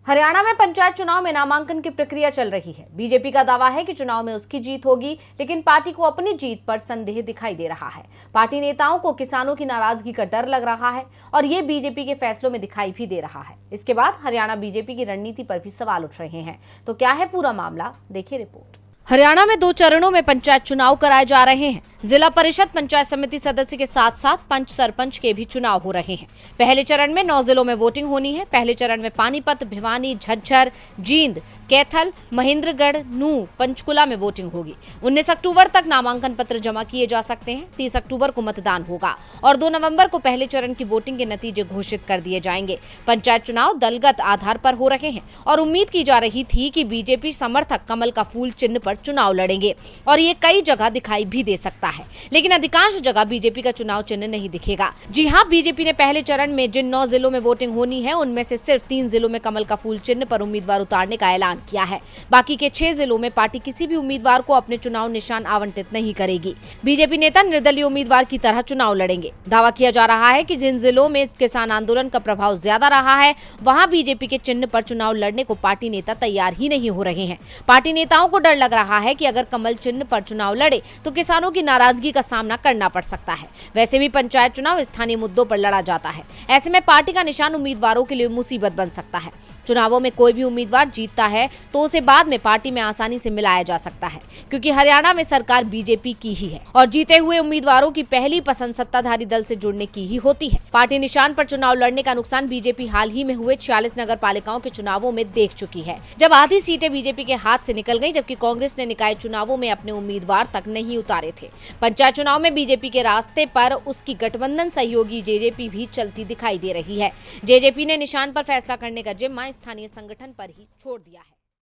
हरियाणा में पंचायत चुनाव में नामांकन की प्रक्रिया चल रही है। बीजेपी का दावा है कि चुनाव में उसकी जीत होगी, लेकिन पार्टी को अपनी जीत पर संदेह दिखाई दे रहा है। पार्टी नेताओं को किसानों की नाराजगी का डर लग रहा है और ये बीजेपी के फैसलों में दिखाई भी दे रहा है। इसके बाद हरियाणा बीजेपी की रणनीति पर भी सवाल उठ रहे हैं। तो क्या है पूरा मामला, देखिए रिपोर्ट। हरियाणा में 2 चरणों में पंचायत चुनाव कराए जा रहे हैं। जिला परिषद पंचायत समिति सदस्य के साथ साथ पंच सरपंच के भी चुनाव हो रहे हैं। पहले चरण में 9 जिलों में वोटिंग होनी है। पहले चरण में पानीपत, भिवानी, झज्जर, जींद, कैथल, महेंद्रगढ़, नूंह, पंचकुला में वोटिंग होगी। 19 अक्टूबर तक नामांकन पत्र जमा किए जा सकते हैं। 30 अक्टूबर को मतदान होगा और 2 नवंबर को पहले चरण की वोटिंग के नतीजे घोषित कर दिए जाएंगे। पंचायत चुनाव दलगत आधार पर हो रहे हैं और उम्मीद की जा रही थी कि बीजेपी समर्थक कमल का फूल चिन्ह पर चुनाव लड़ेंगे और ये कई जगह दिखाई भी दे सकता है, लेकिन अधिकांश जगह बीजेपी का चुनाव चिन्ह नहीं दिखेगा। जी हां, बीजेपी ने पहले चरण में जिन 9 जिलों में वोटिंग होनी है, उनमें से सिर्फ 3 जिलों में कमल का फूल चिन्ह पर उम्मीदवार उतारने का ऐलान किया है। बाकी के 6 जिलों में पार्टी किसी भी उम्मीदवार को अपने चुनाव निशान आवंटित नहीं करेगी। बीजेपी नेता निर्दलीय उम्मीदवार की तरह चुनाव लड़ेंगे। दावा किया जा रहा है कि जिन जिलों में किसान आंदोलन का प्रभाव ज्यादा रहा है, वहां बीजेपी के चिन्ह पर चुनाव लड़ने को पार्टी नेता तैयार ही नहीं हो रहे हैं। पार्टी नेताओं को डर लग रहा है कि अगर कमल चिन्ह पर चुनाव लड़े तो किसानों की नाराजगी का सामना करना पड़ सकता है। वैसे भी पंचायत चुनाव स्थानीय मुद्दों पर लड़ा जाता है। ऐसे में पार्टी का निशान उम्मीदवारों के लिए मुसीबत बन सकता है। चुनावों में कोई भी उम्मीदवार जीतता है तो उसे बाद में पार्टी में आसानी से मिलाया जा सकता है, क्योंकि हरियाणा में सरकार बीजेपी की ही है और जीते हुए उम्मीदवारों की पहली पसंद सत्ताधारी दल से जुड़ने की ही होती है। पार्टी निशान पर चुनाव लड़ने का नुकसान बीजेपी हाल ही में हुए 46 नगर पालिकाओं के चुनावों में देख चुकी है, जब आधी सीटें बीजेपी के हाथ से निकल गई, जबकि कांग्रेस ने निकाय चुनावों में अपने उम्मीदवार तक नहीं उतारे थे। पंचायत चुनाव में बीजेपी के रास्ते पर उसकी गठबंधन सहयोगी जेजेपी भी चलती दिखाई दे रही है। जेजेपी ने निशान पर फैसला करने का जिम्मा स्थानीय संगठन पर ही छोड़ दिया है।